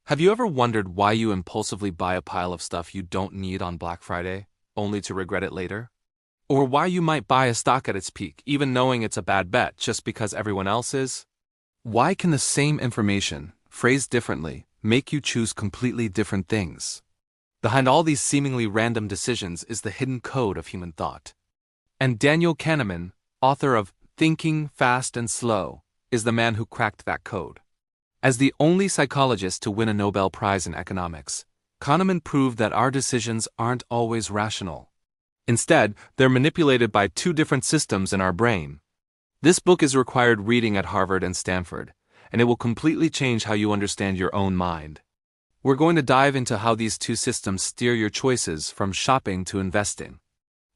Have you ever wondered why you impulsively buy a pile of stuff you don't need on Black Friday, only to regret it later? Or why you might buy a stock at its peak, even knowing it's a bad bet just because everyone else is? Why can the same information, phrased differently, make you choose completely different things? Behind all these seemingly random decisions is the hidden code of human thought. And Daniel Kahneman, author of Thinking Fast and Slow, is the man who cracked that code. As the only psychologist to win a Nobel Prize in economics, Kahneman proved that our decisions aren't always rational. Instead, they're manipulated by two different systems in our brain. This book is required reading at Harvard and Stanford, and it will completely change how you understand your own mind. We're going to dive into how these two systems steer your choices from shopping to investing.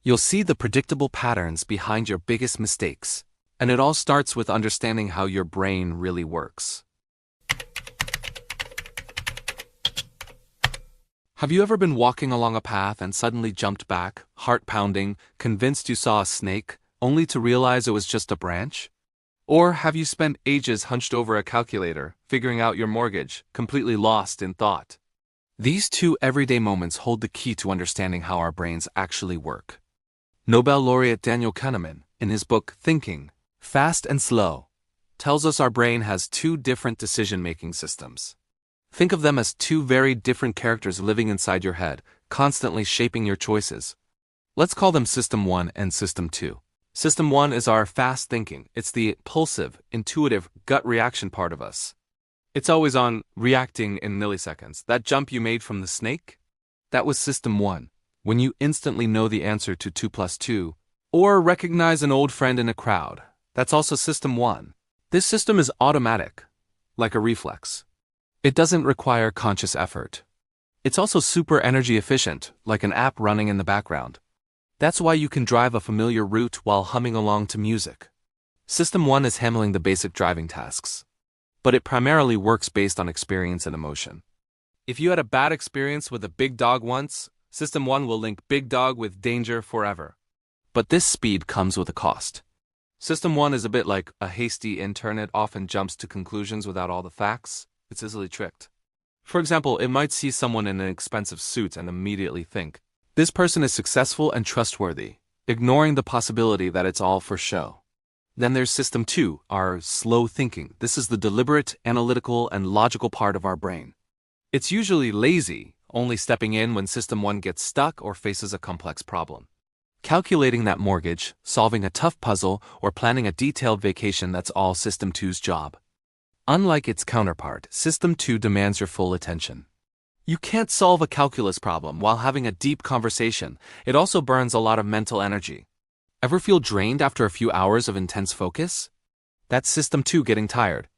You'll see the predictable patterns behind your biggest mistakes, and it all starts with understanding how your brain really works. Have you ever been walking along a path and suddenly jumped back, heart pounding, convinced you saw a snake, only to realize it was just a branch? Or have you spent ages hunched over a calculator, figuring out your mortgage, completely lost in thought? These two everyday moments hold the key to understanding how our brains actually work. Nobel laureate Daniel Kahneman, in his book Thinking, Fast and Slow, tells us our brain has two different decision-making systems. Think of them as two very different characters living inside your head, constantly shaping your choices. Let's call them System 1 and System 2. System 1 is our fast thinking. It's the impulsive, intuitive, gut reaction part of us. It's always on, reacting in milliseconds. That jump you made from the snake? That was System 1, when you instantly know the answer to 2 plus 2, or recognize an old friend in a crowd. That's also System 1. This system is automatic, like a reflex. It doesn't require conscious effort. It's also super energy efficient, like an app running in the background. That's why you can drive a familiar route while humming along to music. System 1 is handling the basic driving tasks, but it primarily works based on experience and emotion. If you had a bad experience with a big dog once, System 1 will link big dog with danger forever. But this speed comes with a cost. System 1 is a bit like a hasty intern. It often jumps to conclusions without all the facts. It's easily tricked. For example, it might see someone in an expensive suit and immediately think, this person is successful and trustworthy, ignoring the possibility that it's all for show. Then there's System 2, our slow thinking. This is the deliberate, analytical, and logical part of our brain. It's usually lazy, only stepping in when System 1 gets stuck or faces a complex problem. Calculating that mortgage, solving a tough puzzle, or planning a detailed vacation, that's all System 2's job. Unlike its counterpart, System 2 demands your full attention. You can't solve a calculus problem while having a deep conversation. It also burns a lot of mental energy. Ever feel drained after a few hours of intense focus? That's System 2 getting tired.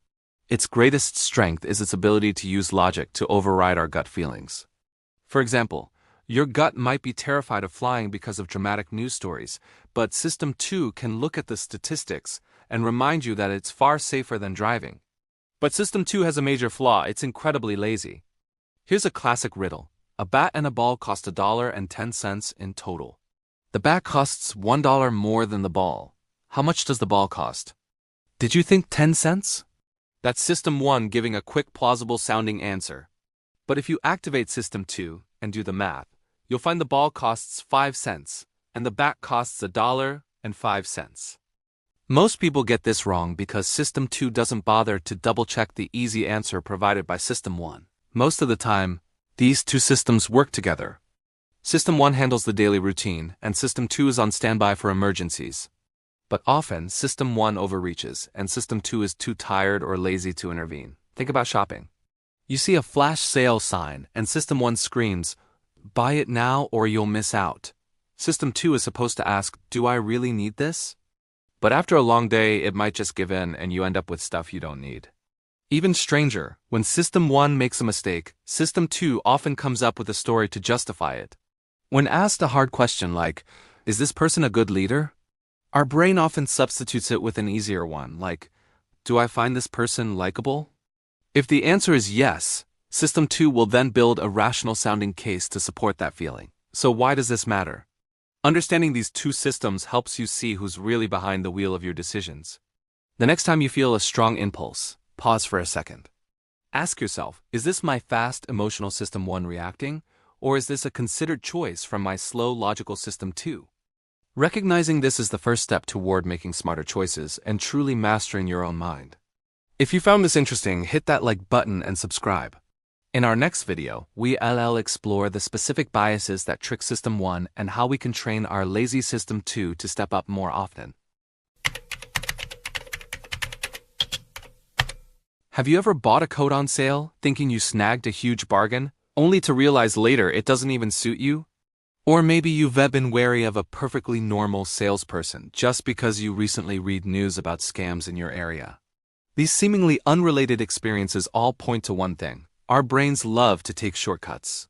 Its greatest strength is its ability to use logic to override our gut feelings. For example, your gut might be terrified of flying because of dramatic news stories, but System 2 can look at the statistics and remind you that it's far safer than driving. But System 2 has a major flaw. It's incredibly lazy. Here's a classic riddle. A bat and a ball cost $1.10 in total. The bat costs $1 more than the ball. How much does the ball cost? Did you think 10 cents? That's System 1 giving a quick, plausible-sounding answer. But if you activate System 2 and do the math, you'll find the ball costs 5 cents, and the bat costs $1.05. Most people get this wrong because System 2 doesn't bother to double-check the easy answer provided by System 1. Most of the time, these two systems work together. System 1 handles the daily routine, and System 2 is on standby for emergencies. But often, System 1 overreaches, and System 2 is too tired or lazy to intervene. Think about shopping. You see a flash sale sign, and System 1 screams, "Buy it now or you'll miss out." System 2 is supposed to ask, "Do I really need this?" But after a long day, it might just give in and you end up with stuff you don't need. Even stranger, when System 1 makes a mistake, System 2 often comes up with a story to justify it. When asked a hard question like, "Is this person a good leader?" our brain often substitutes it with an easier one, like, "Do I find this person likable?" If the answer is yes, System 2 will then build a rational-sounding case to support that feeling. So why does this matter? Understanding these two systems helps you see who's really behind the wheel of your decisions. The next time you feel a strong impulse, pause for a second. Ask yourself, is this my fast emotional system 1 reacting, or is this a considered choice from my slow logical system 2? Recognizing this is the first step toward making smarter choices and truly mastering your own mind. If you found this interesting, hit that like button and subscribe. In our next video, we'll explore the specific biases that trick System 1 and how we can train our lazy System 2 to step up more often. Have you ever bought a coat on sale, thinking you snagged a huge bargain, only to realize later it doesn't even suit you? Or maybe you've been wary of a perfectly normal salesperson just because you recently read news about scams in your area. These seemingly unrelated experiences all point to one thing: our brains love to take shortcuts.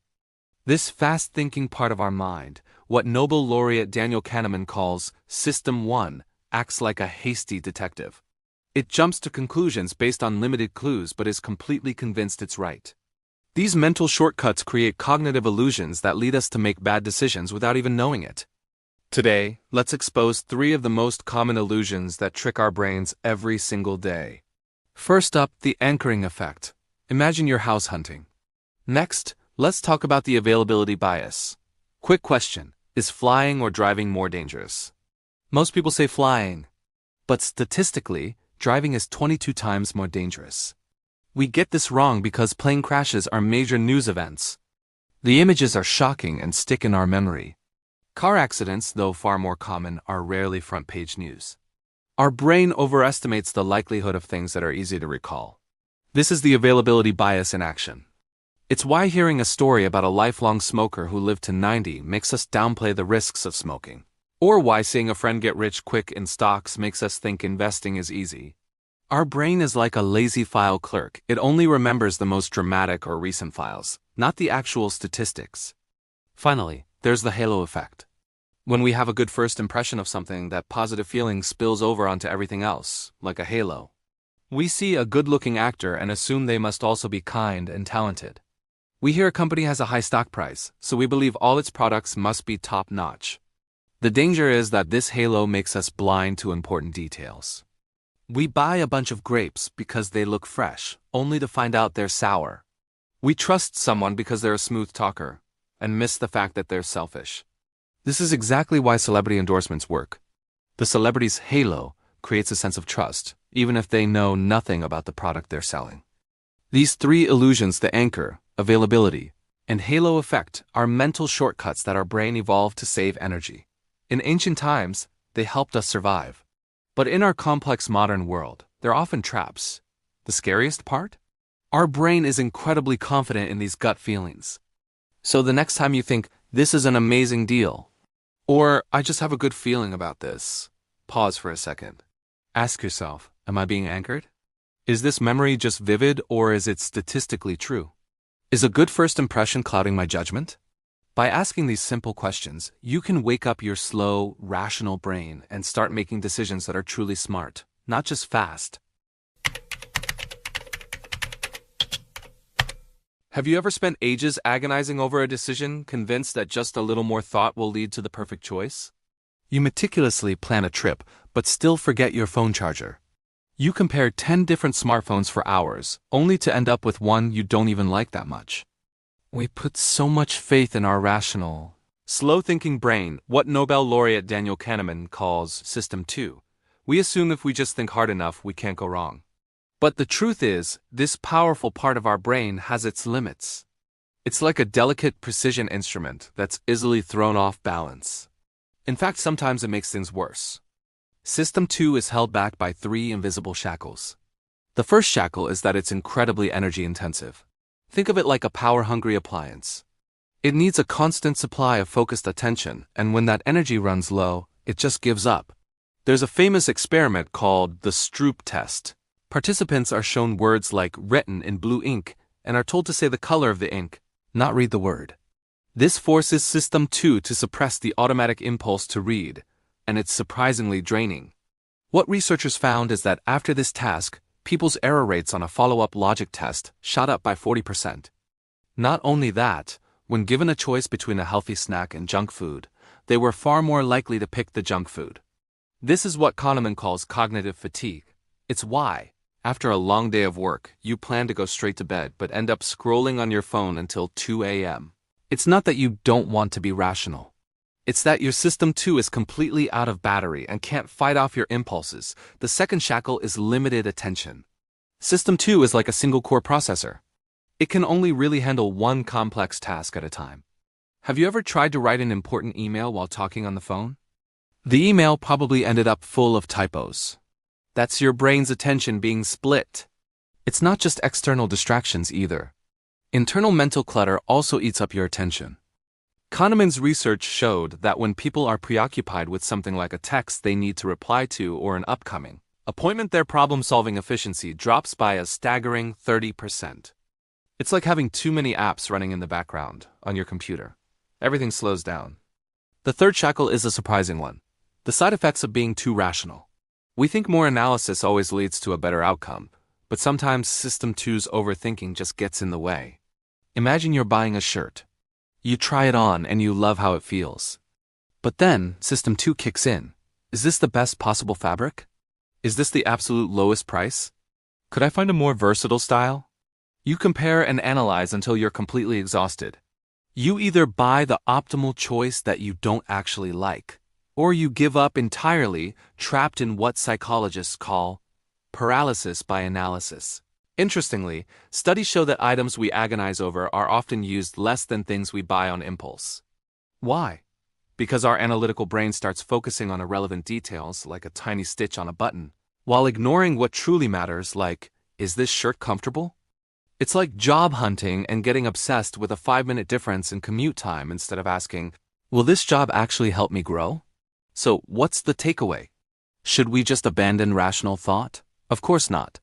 This fast-thinking part of our mind, what Nobel laureate Daniel Kahneman calls System 1, acts like a hasty detective. It jumps to conclusions based on limited clues but is completely convinced it's right. These mental shortcuts create cognitive illusions that lead us to make bad decisions without even knowing it. Today, let's expose 3 of the most common illusions that trick our brains every single day. First up, the anchoring effect. Imagine you're house hunting. Next, let's talk about the availability bias. Quick question: is flying or driving more dangerous? Most people say flying, but statistically, driving is 22 times more dangerous. We get this wrong because plane crashes are major news events. The images are shocking and stick in our memory. Car accidents, though far more common, are rarely front-page news. Our brain overestimates the likelihood of things that are easy to recall. This is the availability bias in action. It's why hearing a story about a lifelong smoker who lived to 90 makes us downplay the risks of smoking. Or why seeing a friend get rich quick in stocks makes us think investing is easy. Our brain is like a lazy file clerk. It only remembers the most dramatic or recent files, not the actual statistics. Finally, there's the halo effect. When we have a good first impression of something, that positive feeling spills over onto everything else, like a halo. We see a good-looking actor and assume they must also be kind and talented. We hear a company has a high stock price, so we believe all its products must be top-notch. The danger is that this halo makes us blind to important details. We buy a bunch of grapes because they look fresh, only to find out they're sour. We trust someone because they're a smooth talker, and miss the fact that they're selfish. This is exactly why celebrity endorsements work. The celebrity's halo creates a sense of trust, even if they know nothing about the product they're selling. These 3 illusions, the anchor, availability, and halo effect, are mental shortcuts that our brain evolved to save energy. In ancient times, they helped us survive. But in our complex modern world, they're often traps. The scariest part? Our brain is incredibly confident in these gut feelings. So the next time you think, this is an amazing deal, or I just have a good feeling about this, pause for a second. Ask yourself, am I being anchored? Is this memory just vivid, or is it statistically true? Is a good first impression clouding my judgment? By asking these simple questions, you can wake up your slow, rational brain and start making decisions that are truly smart, not just fast. Have you ever spent ages agonizing over a decision, convinced that just a little more thought will lead to the perfect choice? You meticulously plan a trip, but still forget your phone charger. You compare 10 different smartphones for hours, only to end up with one you don't even like that much. We put so much faith in our rational, slow-thinking brain, what Nobel laureate Daniel Kahneman calls System 2. We assume if we just think hard enough, we can't go wrong. But the truth is, this powerful part of our brain has its limits. It's like a delicate precision instrument that's easily thrown off balance. In fact, sometimes it makes things worse. System 2 is held back by 3 invisible shackles. The first shackle is that it's incredibly energy-intensive. Think of it like a power-hungry appliance. It needs a constant supply of focused attention, and when that energy runs low, it just gives up. There's a famous experiment called the Stroop test. Participants are shown words like written in blue ink and are told to say the color of the ink, not read the word. This forces System 2 to suppress the automatic impulse to read, and it's surprisingly draining. What researchers found is that after this task, people's error rates on a follow-up logic test shot up by 40%. Not only that, when given a choice between a healthy snack and junk food, they were far more likely to pick the junk food. This is what Kahneman calls cognitive fatigue. It's why, After a long day of work, you plan to go straight to bed but end up scrolling on your phone until 2 a.m. It's not that you don't want to be rational. It's that your system 2 is completely out of battery and can't fight off your impulses. The second shackle is limited attention. System 2 is like a single core processor. It can only really handle one complex task at a time. Have you ever tried to write an important email while talking on the phone? The email probably ended up full of typos. That's your brain's attention being split. It's not just external distractions either. Internal mental clutter also eats up your attention. Kahneman's research showed that when people are preoccupied with something like a text they need to reply to or an upcoming appointment, their problem-solving efficiency drops by a staggering 30%. It's like having too many apps running in the background on your computer. Everything slows down. The third shackle is a surprising one: the side effects of being too rational. We think more analysis always leads to a better outcome, but sometimes System 2's overthinking just gets in the way. Imagine you're buying a shirt. You try it on and you love how it feels. But then System 2 kicks in. Is this the best possible fabric? Is this the absolute lowest price? Could I find a more versatile style? You compare and analyze until you're completely exhausted. You either buy the optimal choice that you don't actually like, or you give up entirely, trapped in what psychologists call paralysis by analysis. Interestingly, studies show that items we agonize over are often used less than things we buy on impulse. Why? Because our analytical brain starts focusing on irrelevant details like a tiny stitch on a button, while ignoring what truly matters, like, is this shirt comfortable? It's like job hunting and getting obsessed with a 5-minute difference in commute time instead of asking, will this job actually help me grow? So, what's the takeaway? Should we just abandon rational thought? Of course not.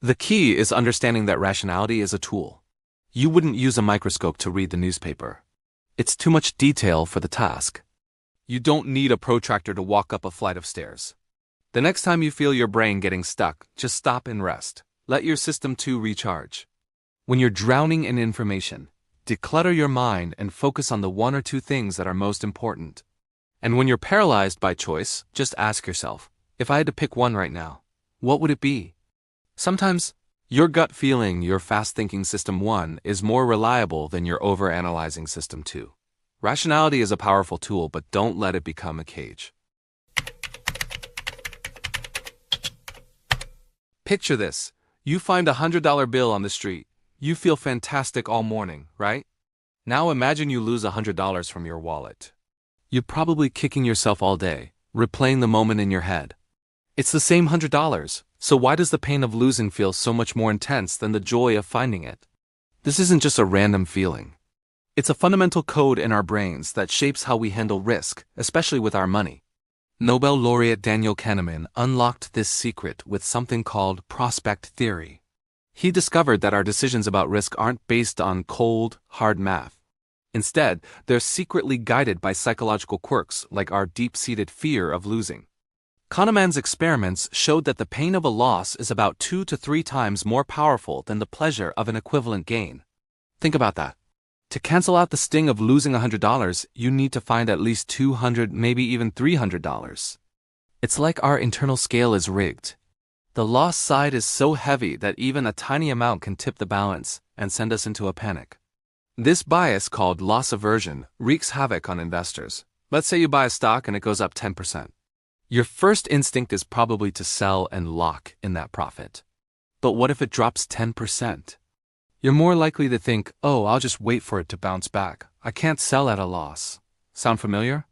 The key is understanding that rationality is a tool. You wouldn't use a microscope to read the newspaper. It's too much detail for the task. You don't need a protractor to walk up a flight of stairs. The next time you feel your brain getting stuck, just stop and rest. Let your System 2 recharge. When you're drowning in information, declutter your mind and focus on the 1 or 2 things that are most important. And when you're paralyzed by choice, just ask yourself, if I had to pick one right now, what would it be? Sometimes, your gut feeling, your fast-thinking System 1, is more reliable than your over-analyzing System 2. Rationality is a powerful tool, but don't let it become a cage. Picture this. You find a $100 bill on the street. You feel fantastic all morning, right? Now imagine you lose $100 from your wallet. You're probably kicking yourself all day, replaying the moment in your head. It's the same $100, so why does the pain of losing feel so much more intense than the joy of finding it? This isn't just a random feeling. It's a fundamental code in our brains that shapes how we handle risk, especially with our money. Nobel laureate Daniel Kahneman unlocked this secret with something called prospect theory. He discovered that our decisions about risk aren't based on cold, hard math. Instead, they're secretly guided by psychological quirks like our deep-seated fear of losing. Kahneman's experiments showed that the pain of a loss is about 2 to 3 times more powerful than the pleasure of an equivalent gain. Think about that. To cancel out the sting of losing $100, you need to find at least $200, maybe even $300. It's like our internal scale is rigged. The loss side is so heavy that even a tiny amount can tip the balance and send us into a panic. This bias, called loss aversion, wreaks havoc on investors. Let's say you buy a stock and it goes up 10%. Your first instinct is probably to sell and lock in that profit. But what if it drops 10%? You're more likely to think, oh, I'll just wait for it to bounce back. I can't sell at a loss. Sound familiar?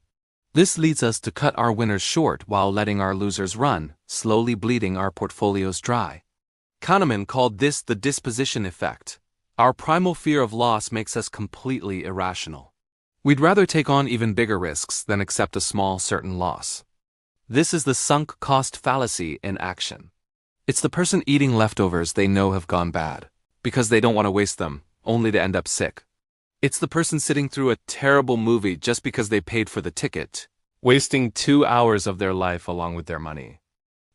This leads us to cut our winners short while letting our losers run, slowly bleeding our portfolios dry. Kahneman called this the disposition effect. Our primal fear of loss makes us completely irrational. We'd rather take on even bigger risks than accept a small certain loss. This is the sunk cost fallacy in action. It's the person eating leftovers they know have gone bad, because they don't want to waste them, only to end up sick. It's the person sitting through a terrible movie just because they paid for the ticket, wasting 2 hours of their life along with their money.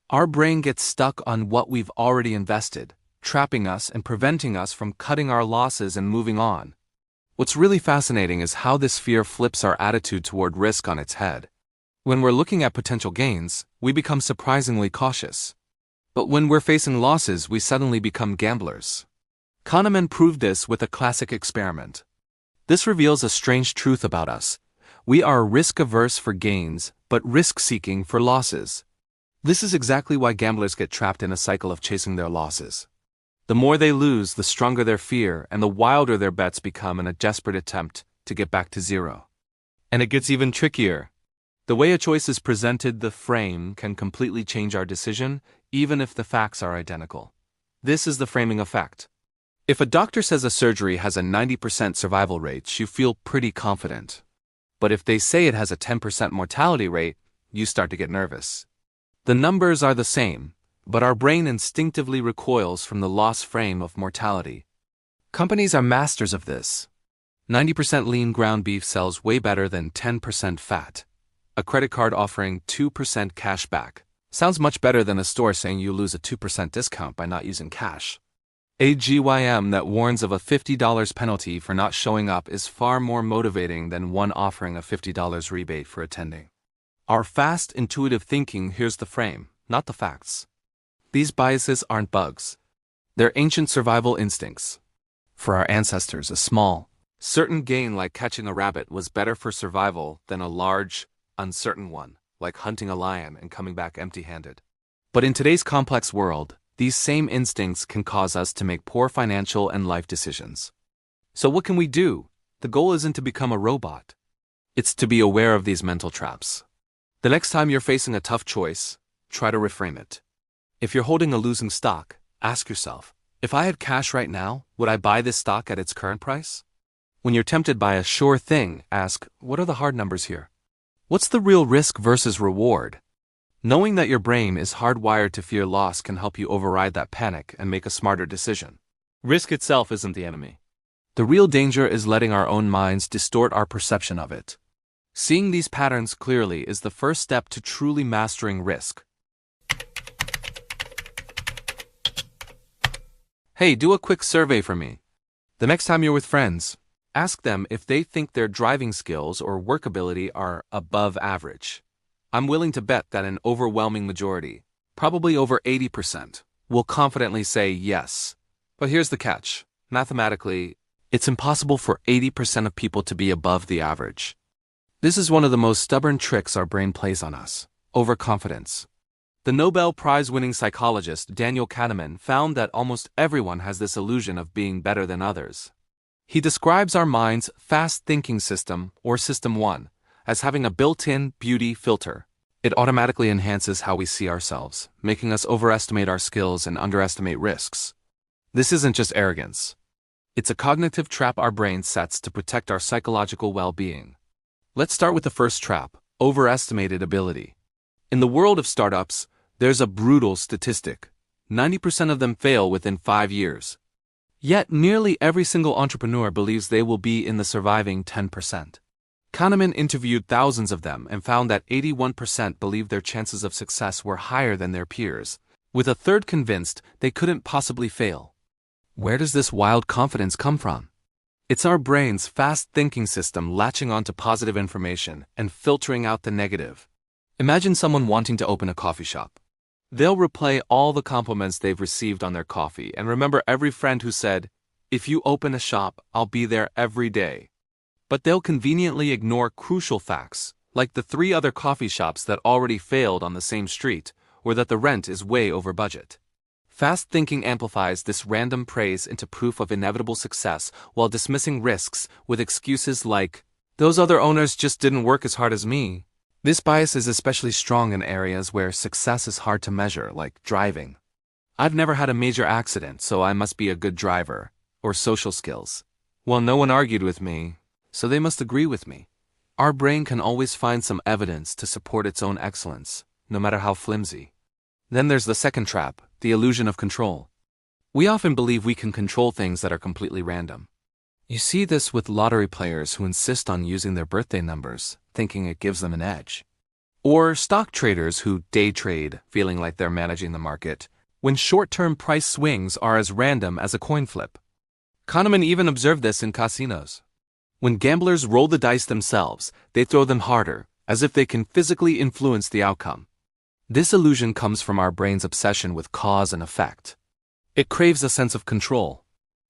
Our brain gets stuck on what we've already invested, trapping us and preventing us from cutting our losses and moving on. What's really fascinating is how this fear flips our attitude toward risk on its head. When we're looking at potential gains, we become surprisingly cautious. But when we're facing losses, we suddenly become gamblers. Kahneman proved this with a classic experiment. This reveals a strange truth about us. We are risk-averse for gains, but risk-seeking for losses. This is exactly why gamblers get trapped in a cycle of chasing their losses. The more they lose, the stronger their fear, and the wilder their bets become in a desperate attempt to get back to zero. And it gets even trickier. The way a choice is presented, the frame, can completely change our decision, even if the facts are identical. This is the framing effect. If a doctor says a surgery has a 90% survival rate, you feel pretty confident. But if they say it has a 10% mortality rate, you start to get nervous. The numbers are the same, but our brain instinctively recoils from the loss frame of mortality. Companies are masters of this. 90% lean ground beef sells way better than 10% fat. A credit card offering 2% cash back sounds much better than a store saying you lose a 2% discount by not using cash. A GYM that warns of a $50 penalty for not showing up is far more motivating than one offering a $50 rebate for attending. Our fast, intuitive thinking hears the frame, not the facts. These biases aren't bugs. They're ancient survival instincts. For our ancestors, a small, certain gain like catching a rabbit was better for survival than a large, uncertain one, like hunting a lion and coming back empty-handed. But in today's complex world, these same instincts can cause us to make poor financial and life decisions. So what can we do? The goal isn't to become a robot. It's to be aware of these mental traps. The next time you're facing a tough choice, try to reframe it. If you're holding a losing stock, ask yourself, if I had cash right now, would I buy this stock at its current price? When you're tempted by a sure thing, ask, what are the hard numbers here? What's the real risk versus reward? Knowing that your brain is hardwired to fear loss can help you override that panic and make a smarter decision. Risk itself isn't the enemy. The real danger is letting our own minds distort our perception of it. Seeing these patterns clearly is the first step to truly mastering risk. Hey, do a quick survey for me. The next time you're with friends, ask them if they think their driving skills or work ability are above average. I'm willing to bet that an overwhelming majority, probably over 80%, will confidently say yes. But here's the catch. Mathematically, it's impossible for 80% of people to be above the average. This is one of the most stubborn tricks our brain plays on us: overconfidence. The Nobel Prize winning psychologist Daniel Kahneman found that almost everyone has this illusion of being better than others. He describes our mind's fast thinking system, or System 1, as having a built-in beauty filter. It automatically enhances how we see ourselves, making us overestimate our skills and underestimate risks. This isn't just arrogance. It's a cognitive trap our brain sets to protect our psychological well-being. Let's start with the first trap: overestimated ability. In the world of startups, there's a brutal statistic. 90% of them fail within 5 years. Yet nearly every single entrepreneur believes they will be in the surviving 10%. Kahneman interviewed thousands of them and found that 81% believed their chances of success were higher than their peers, with a third convinced they couldn't possibly fail. Where does this wild confidence come from? It's our brain's fast thinking system latching onto positive information and filtering out the negative. Imagine someone wanting to open a coffee shop. They'll replay all the compliments they've received on their coffee and remember every friend who said, "If you open a shop, I'll be there every day." But they'll conveniently ignore crucial facts, like the 3 other coffee shops that already failed on the same street, or that the rent is way over budget. Fast thinking amplifies this random praise into proof of inevitable success while dismissing risks with excuses like, "Those other owners just didn't work as hard as me." This bias is especially strong in areas where success is hard to measure, like driving. "I've never had a major accident, so I must be a good driver," or social skills. "Well, no one argued with me, so they must agree with me." Our brain can always find some evidence to support its own excellence, no matter how flimsy. Then there's the second trap, the illusion of control. We often believe we can control things that are completely random. You see this with lottery players who insist on using their birthday numbers, thinking it gives them an edge. Or stock traders who day trade, feeling like they're managing the market, when short-term price swings are as random as a coin flip. Kahneman even observed this in casinos. When gamblers roll the dice themselves, they throw them harder, as if they can physically influence the outcome. This illusion comes from our brain's obsession with cause and effect. It craves a sense of control.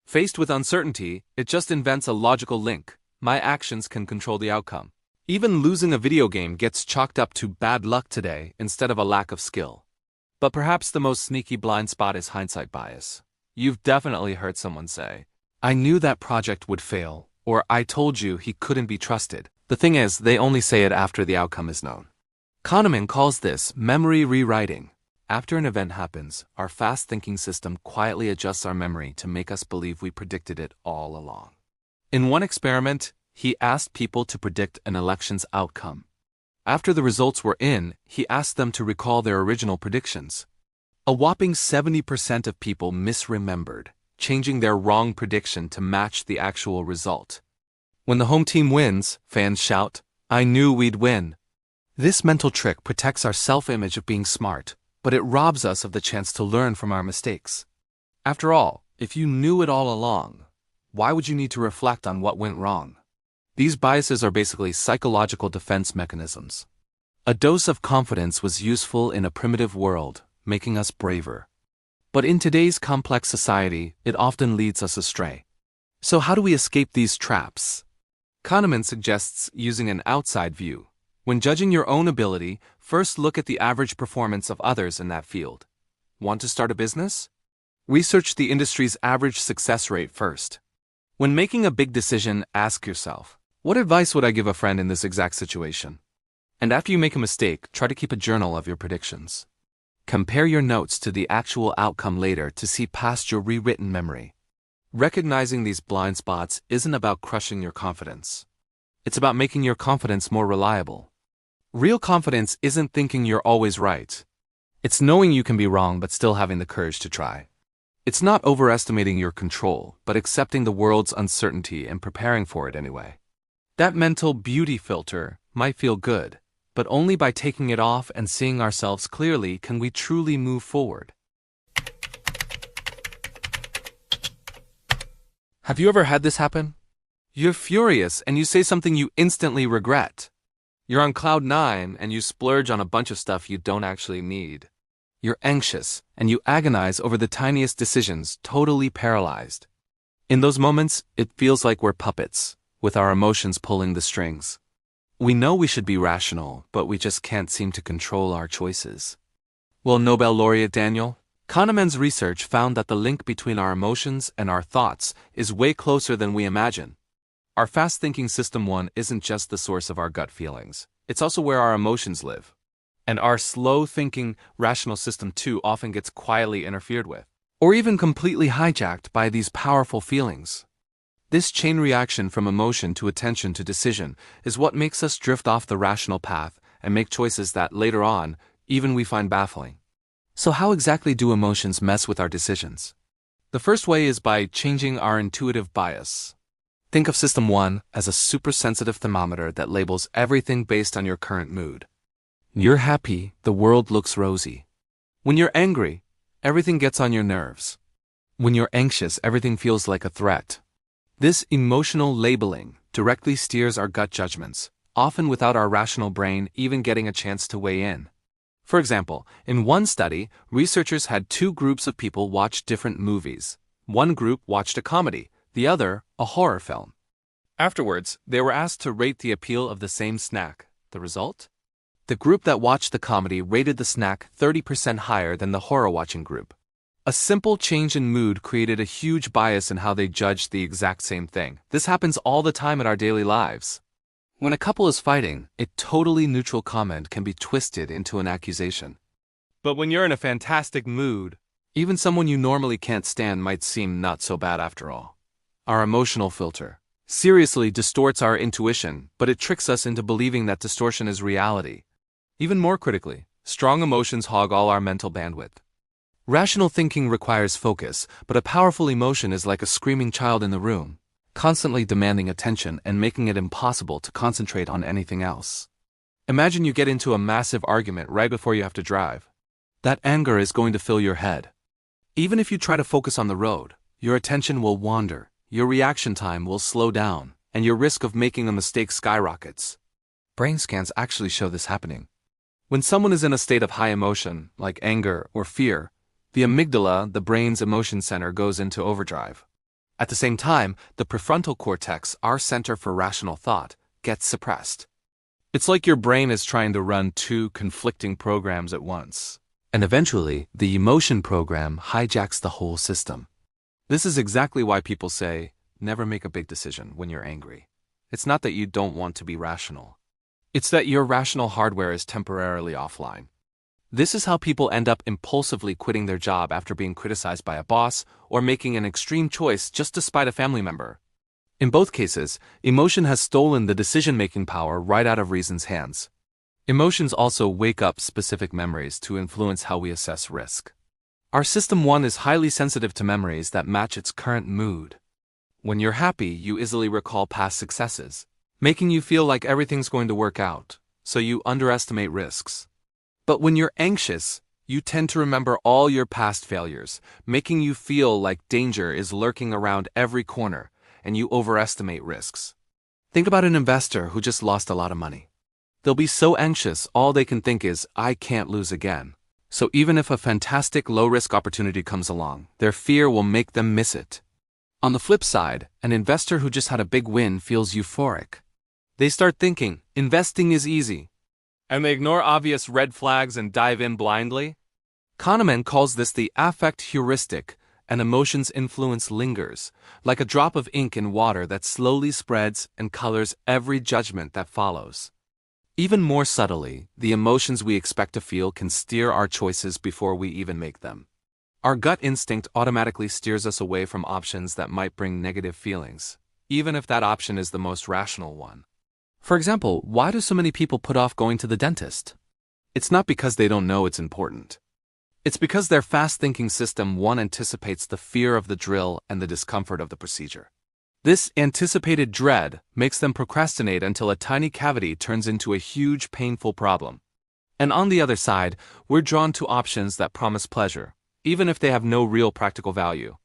Faced with uncertainty, it just invents a logical link. My actions can control the outcome. Even losing a video game gets chalked up to bad luck today instead of a lack of skill. But perhaps the most sneaky blind spot is hindsight bias. You've definitely heard someone say, "I knew that project would fail," or "I told you he couldn't be trusted." The thing is, they only say it after the outcome is known. Kahneman calls this memory rewriting. After an event happens, our fast-thinking system quietly adjusts our memory to make us believe we predicted it all along. In one experiment, he asked people to predict an election's outcome. After the results were in, he asked them to recall their original predictions. A whopping 70% of people misremembered, changing their wrong prediction to match the actual result. When the home team wins, fans shout, "I knew we'd win." This mental trick protects our self-image of being smart, but it robs us of the chance to learn from our mistakes. After all, if you knew it all along, why would you need to reflect on what went wrong? These biases are basically psychological defense mechanisms. A dose of confidence was useful in a primitive world, making us braver. But in today's complex society, it often leads us astray. So how do we escape these traps? Kahneman suggests using an outside view. When judging your own ability, first look at the average performance of others in that field. Want to start a business? Research the industry's average success rate first. When making a big decision, ask yourself, what advice would I give a friend in this exact situation? And after you make a mistake, try to keep a journal of your predictions. Compare your notes to the actual outcome later to see past your rewritten memory. Recognizing these blind spots isn't about crushing your confidence. It's about making your confidence more reliable. Real confidence isn't thinking you're always right. It's knowing you can be wrong but still having the courage to try. It's not overestimating your control, but accepting the world's uncertainty and preparing for it anyway. That mental beauty filter might feel good, but only by taking it off and seeing ourselves clearly can we truly move forward. Have you ever had this happen? You're furious and you say something you instantly regret. You're on cloud 9 and you splurge on a bunch of stuff you don't actually need. You're anxious and you agonize over the tiniest decisions, totally paralyzed. In those moments, it feels like we're puppets, with our emotions pulling the strings. We know we should be rational, but we just can't seem to control our choices. Well, Nobel laureate Daniel Kahneman's research found that the link between our emotions and our thoughts is way closer than we imagine. Our fast-thinking system 1 isn't just the source of our gut feelings, it's also where our emotions live. And our slow-thinking, rational system 2 often gets quietly interfered with, or even completely hijacked by these powerful feelings. This chain reaction from emotion to attention to decision is what makes us drift off the rational path and make choices that, later on, even we find baffling. So how exactly do emotions mess with our decisions? The first way is by changing our intuitive bias. Think of System 1 as a super-sensitive thermometer that labels everything based on your current mood. You're happy, the world looks rosy. When you're angry, everything gets on your nerves. When you're anxious, everything feels like a threat. This emotional labeling directly steers our gut judgments, often without our rational brain even getting a chance to weigh in. For example, in one study, researchers had 2 groups of people watch different movies. One group watched a comedy, the other, a horror film. Afterwards, they were asked to rate the appeal of the same snack. The result? The group that watched the comedy rated the snack 30% higher than the horror-watching group. A simple change in mood created a huge bias in how they judged the exact same thing. This happens all the time in our daily lives. When a couple is fighting, a totally neutral comment can be twisted into an accusation. But when you're in a fantastic mood, even someone you normally can't stand might seem not so bad after all. Our emotional filter seriously distorts our intuition, but it tricks us into believing that distortion is reality. Even more critically, strong emotions hog all our mental bandwidth. Rational thinking requires focus, but a powerful emotion is like a screaming child in the room, constantly demanding attention and making it impossible to concentrate on anything else. Imagine you get into a massive argument right before you have to drive. That anger is going to fill your head. Even if you try to focus on the road, your attention will wander, your reaction time will slow down, and your risk of making a mistake skyrockets. Brain scans actually show this happening. When someone is in a state of high emotion, like anger or fear, the amygdala, the brain's emotion center, goes into overdrive. At the same time, the prefrontal cortex, our center for rational thought, gets suppressed. It's like your brain is trying to run two conflicting programs at once. And eventually, the emotion program hijacks the whole system. This is exactly why people say, never make a big decision when you're angry. It's not that you don't want to be rational. It's that your rational hardware is temporarily offline. This is how people end up impulsively quitting their job after being criticized by a boss or making an extreme choice just to spite a family member. In both cases, emotion has stolen the decision-making power right out of reason's hands. Emotions also wake up specific memories to influence how we assess risk. Our System 1 is highly sensitive to memories that match its current mood. When you're happy, you easily recall past successes, making you feel like everything's going to work out, so you underestimate risks. But when you're anxious, you tend to remember all your past failures, making you feel like danger is lurking around every corner, and you overestimate risks. Think about an investor who just lost a lot of money. They'll be so anxious, all they can think is, I can't lose again. So even if a fantastic low-risk opportunity comes along, their fear will make them miss it. On the flip side, an investor who just had a big win feels euphoric. They start thinking, investing is easy. And they ignore obvious red flags and dive in blindly. Kahneman calls this the affect heuristic, and emotions' influence lingers, like a drop of ink in water that slowly spreads and colors every judgment that follows. Even more subtly, the emotions we expect to feel can steer our choices before we even make them. Our gut instinct automatically steers us away from options that might bring negative feelings, even if that option is the most rational one. For example, why do so many people put off going to the dentist? It's not because they don't know it's important. It's because their fast-thinking System 1 anticipates the fear of the drill and the discomfort of the procedure. This anticipated dread makes them procrastinate until a tiny cavity turns into a huge, painful problem. And on the other side, we're drawn to options that promise pleasure, even if they have no real practical value.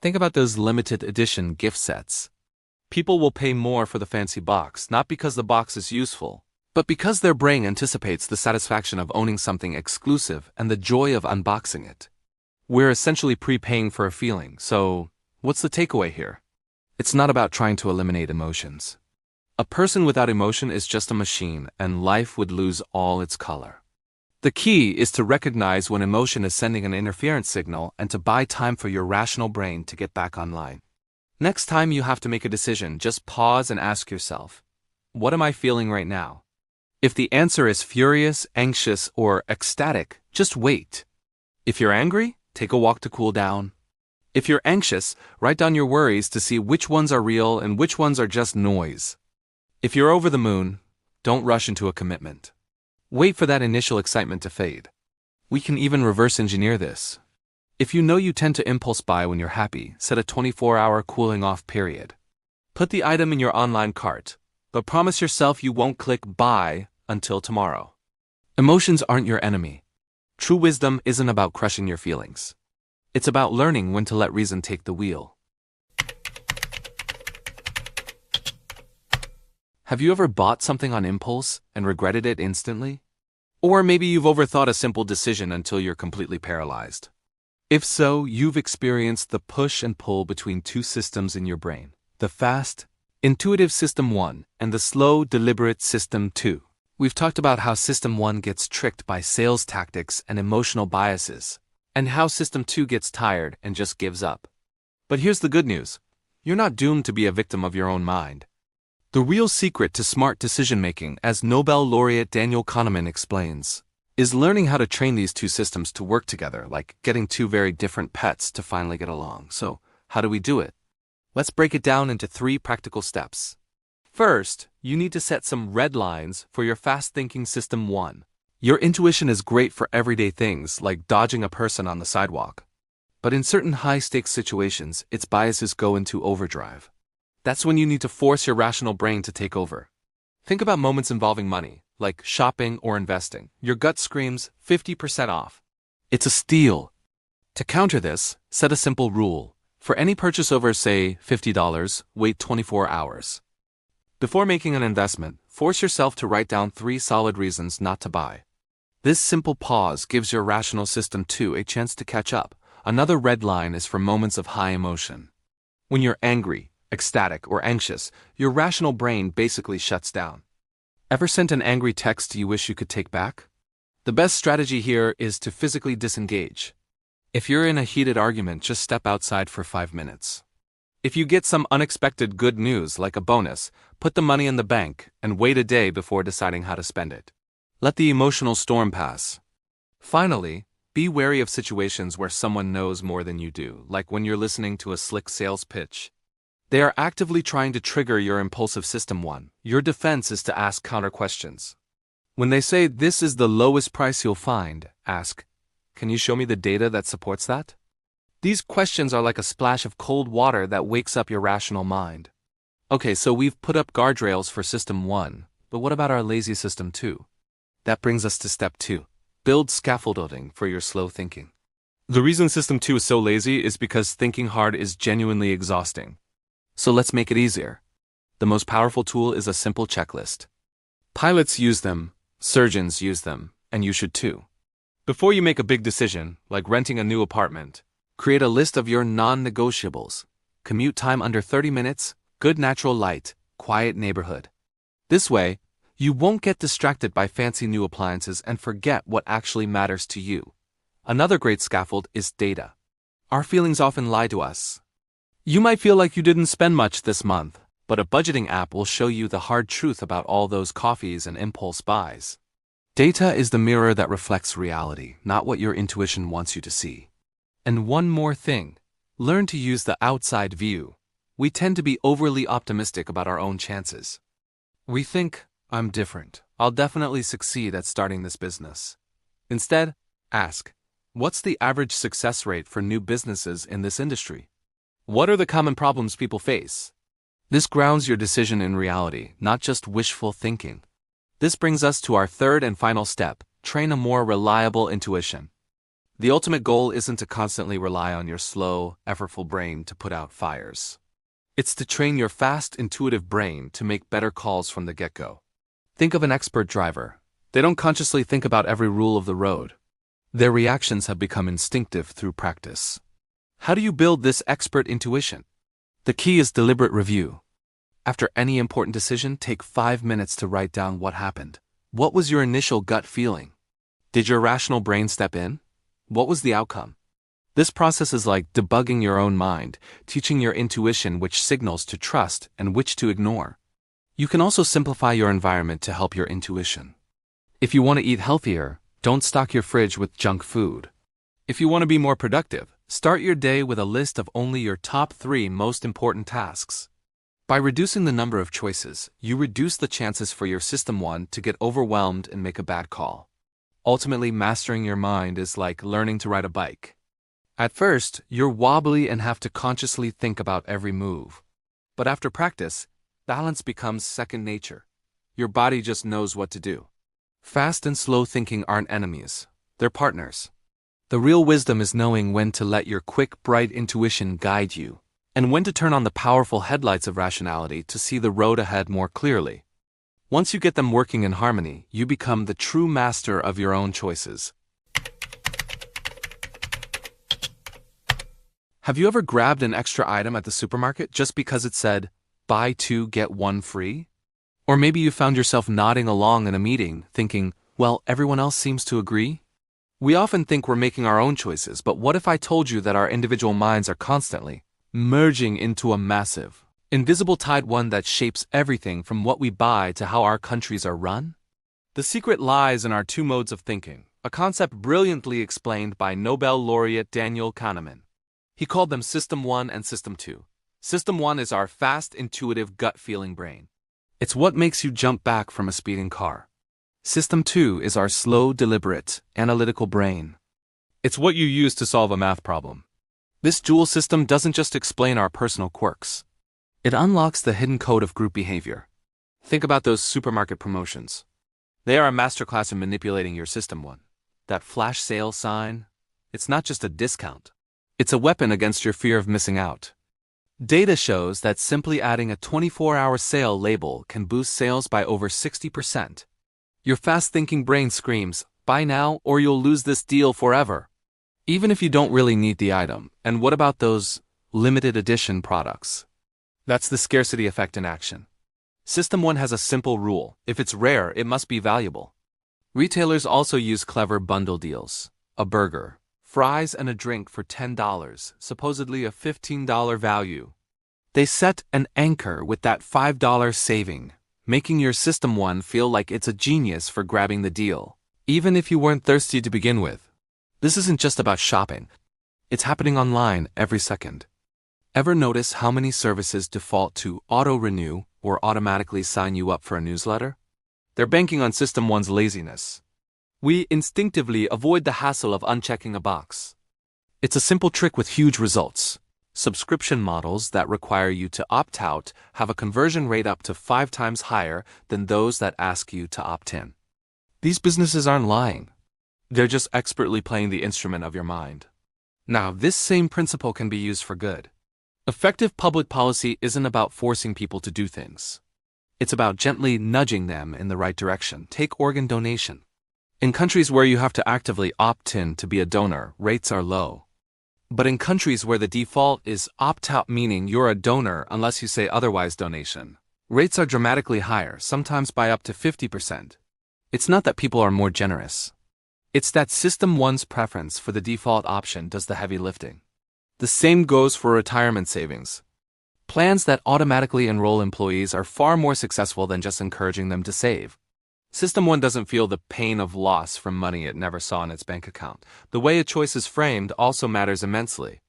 Think about those limited edition gift sets. People will pay more for the fancy box, not because the box is useful, but because their brain anticipates the satisfaction of owning something exclusive and the joy of unboxing it. We're essentially prepaying for a feeling, so what's the takeaway here? It's not about trying to eliminate emotions. A person without emotion is just a machine, and life would lose all its color. The key is to recognize when emotion is sending an interference signal and to buy time for your rational brain to get back online. Next time you have to make a decision, just pause and ask yourself, what am I feeling right now? If the answer is furious, anxious, or ecstatic, just wait. If you're angry, take a walk to cool down. If you're anxious, write down your worries to see which ones are real and which ones are just noise. If you're over the moon, don't rush into a commitment. Wait for that initial excitement to fade. We can even reverse engineer this. If you know you tend to impulse buy when you're happy, set a 24-hour cooling off period. Put the item in your online cart, but promise yourself you won't click buy until tomorrow. Emotions aren't your enemy. True wisdom isn't about crushing your feelings. It's about learning when to let reason take the wheel. Have you ever bought something on impulse and regretted it instantly? Or maybe you've overthought a simple decision until you're completely paralyzed. If so, you've experienced the push and pull between two systems in your brain, the fast, intuitive System 1 and the slow, deliberate System 2. We've talked about how System 1 gets tricked by sales tactics and emotional biases, and how System 2 gets tired and just gives up. But here's the good news. You're not doomed to be a victim of your own mind. The real secret to smart decision-making, as Nobel laureate Daniel Kahneman explains, is learning how to train these two systems to work together, like getting two very different pets to finally get along. So, how do we do it? Let's break it down into 3 practical steps. First, you need to set some red lines for your fast-thinking System 1. Your intuition is great for everyday things, like dodging a person on the sidewalk. But in certain high-stakes situations, its biases go into overdrive. That's when you need to force your rational brain to take over. Think about moments involving money, like shopping or investing. Your gut screams 50% off. It's a steal. To counter this, set a simple rule. For any purchase over, say, $50, wait 24 hours. Before making an investment, force yourself to write down 3 solid reasons not to buy. This simple pause gives your rational system 2 a chance to catch up. Another red line is for moments of high emotion. When you're angry, ecstatic, or anxious, your rational brain basically shuts down. Ever sent an angry text you wish you could take back? The best strategy here is to physically disengage. If you're in a heated argument, just step outside for 5 minutes. If you get some unexpected good news like a bonus, put the money in the bank and wait a day before deciding how to spend it. Let the emotional storm pass. Finally, be wary of situations where someone knows more than you do, like when you're listening to a slick sales pitch. They are actively trying to trigger your impulsive system 1. Your defense is to ask counter questions. When they say this is the lowest price you'll find, ask, can you show me the data that supports that? These questions are like a splash of cold water that wakes up your rational mind. Okay, so we've put up guardrails for system 1, but what about our lazy system 2? That brings us to step 2. Build scaffolding for your slow thinking. The reason system 2 is so lazy is because thinking hard is genuinely exhausting. So let's make it easier. The most powerful tool is a simple checklist. Pilots use them, surgeons use them, and you should too. Before you make a big decision, like renting a new apartment, create a list of your non-negotiables. Commute time under 30 minutes, good natural light, quiet neighborhood. This way, you won't get distracted by fancy new appliances and forget what actually matters to you. Another great scaffold is data. Our feelings often lie to us. You might feel like you didn't spend much this month, but a budgeting app will show you the hard truth about all those coffees and impulse buys. Data is the mirror that reflects reality, not what your intuition wants you to see. And one more thing, learn to use the outside view. We tend to be overly optimistic about our own chances. We think, I'm different. I'll definitely succeed at starting this business. Instead, ask, what's the average success rate for new businesses in this industry? What are the common problems people face? This grounds your decision in reality, not just wishful thinking. This brings us to our third and final step, train a more reliable intuition. The ultimate goal isn't to constantly rely on your slow, effortful brain to put out fires. It's to train your fast, intuitive brain to make better calls from the get-go. Think of an expert driver. They don't consciously think about every rule of the road. Their reactions have become instinctive through practice. How do you build this expert intuition? The key is deliberate review. After any important decision, take 5 minutes to write down what happened. What was your initial gut feeling? Did your rational brain step in? What was the outcome? This process is like debugging your own mind, teaching your intuition which signals to trust and which to ignore. You can also simplify your environment to help your intuition. If you want to eat healthier, don't stock your fridge with junk food. If you want to be more productive, start your day with a list of only your top 3 most important tasks. By reducing the number of choices, you reduce the chances for your system 1 to get overwhelmed and make a bad call. Ultimately, mastering your mind is like learning to ride a bike. At first, you're wobbly and have to consciously think about every move. But after practice, balance becomes second nature. Your body just knows what to do. Fast and slow thinking aren't enemies, they're partners. The real wisdom is knowing when to let your quick, bright intuition guide you, and when to turn on the powerful headlights of rationality to see the road ahead more clearly. Once you get them working in harmony, you become the true master of your own choices. Have you ever grabbed an extra item at the supermarket just because it said, buy 2, get 1 free? Or maybe you found yourself nodding along in a meeting, thinking, well, everyone else seems to agree? We often think we're making our own choices, but what if I told you that our individual minds are constantly merging into a massive, invisible tide, one that shapes everything from what we buy to how our countries are run? The secret lies in our 2 modes of thinking, a concept brilliantly explained by Nobel laureate Daniel Kahneman. He called them System 1 and System 2. System 1 is our fast, intuitive, gut-feeling brain. It's what makes you jump back from a speeding car. System 2 is our slow, deliberate, analytical brain. It's what you use to solve a math problem. This dual system doesn't just explain our personal quirks. It unlocks the hidden code of group behavior. Think about those supermarket promotions. They are a masterclass in manipulating your System 1. That flash sale sign, it's not just a discount. It's a weapon against your fear of missing out. Data shows that simply adding a 24-hour sale label can boost sales by over 60%. Your fast-thinking brain screams, Buy now or you'll lose this deal forever. Even if you don't really need the item. And what about those limited edition products? That's the scarcity effect in action. System 1 has a simple rule. If it's rare, it must be valuable. Retailers also use clever bundle deals. A burger, fries, and a drink for $10, supposedly a $15 value. They set an anchor with that $5 saving, making your System 1 feel like it's a genius for grabbing the deal, even if you weren't thirsty to begin with. This isn't just about shopping. It's happening online every second. Ever notice how many services default to auto-renew or automatically sign you up for a newsletter? They're banking on System 1's laziness. We instinctively avoid the hassle of unchecking a box. It's a simple trick with huge results. Subscription models that require you to opt out have a conversion rate up to 5 times higher than those that ask you to opt in. These businesses aren't lying. They're just expertly playing the instrument of your mind. Now, this same principle can be used for good. Effective public policy isn't about forcing people to do things. It's about gently nudging them in the right direction. Take organ donation. In countries where you have to actively opt in to be a donor, rates are low. But in countries where the default is opt-out, meaning you're a donor unless you say otherwise donation, rates are dramatically higher, sometimes by up to 50%. It's not that people are more generous. It's that System 1's preference for the default option does the heavy lifting. The same goes for retirement savings. Plans that automatically enroll employees are far more successful than just encouraging them to save. System 1 doesn't feel the pain of loss from money it never saw in its bank account. The way a choice is framed also matters immensely.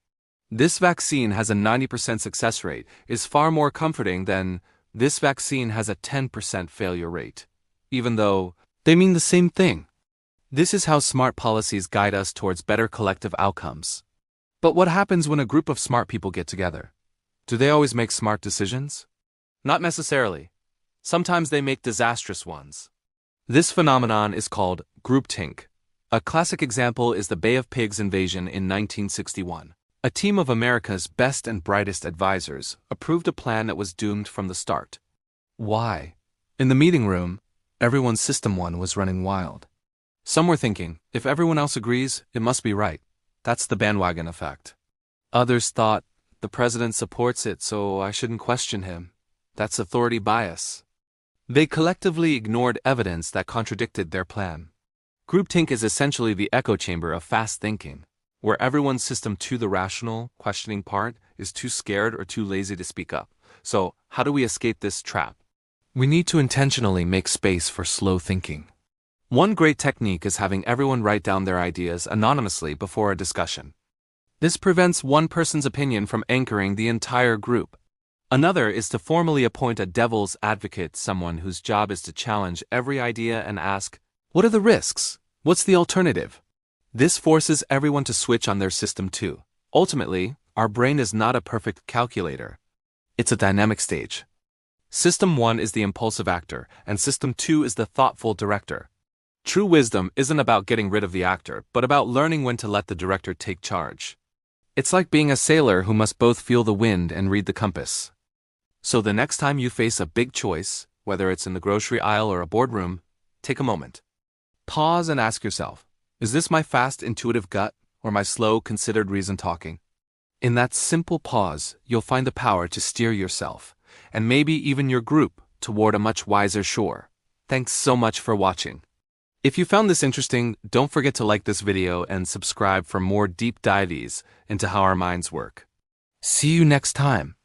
This vaccine has a 90% success rate is far more comforting than this vaccine has a 10% failure rate, even though they mean the same thing. This is how smart policies guide us towards better collective outcomes. But what happens when a group of smart people get together? Do they always make smart decisions? Not necessarily. Sometimes they make disastrous ones. This phenomenon is called groupthink. A classic example is the Bay of Pigs invasion in 1961. A team of America's best and brightest advisors approved a plan that was doomed from the start. Why? In the meeting room, everyone's System 1 was running wild. Some were thinking, if everyone else agrees, it must be right. That's the bandwagon effect. Others thought, the president supports it, so I shouldn't question him. That's authority bias. They collectively ignored evidence that contradicted their plan. Groupthink is essentially the echo chamber of fast thinking, where everyone's System 2, the rational, questioning part, is too scared or too lazy to speak up. So, how do we escape this trap? We need to intentionally make space for slow thinking. One great technique is having everyone write down their ideas anonymously before a discussion. This prevents one person's opinion from anchoring the entire group. Another is to formally appoint a devil's advocate, someone whose job is to challenge every idea and ask, what are the risks? What's the alternative? This forces everyone to switch on their System 2. Ultimately, our brain is not a perfect calculator. It's a dynamic stage. System 1 is the impulsive actor, and System 2 is the thoughtful director. True wisdom isn't about getting rid of the actor, but about learning when to let the director take charge. It's like being a sailor who must both feel the wind and read the compass. So the next time you face a big choice, whether it's in the grocery aisle or a boardroom, take a moment. Pause and ask yourself, is this my fast, intuitive gut or my slow, considered reason talking? In that simple pause, you'll find the power to steer yourself, and maybe even your group, toward a much wiser shore. Thanks so much for watching. If you found this interesting, don't forget to like this video and subscribe for more deep dives into how our minds work. See you next time.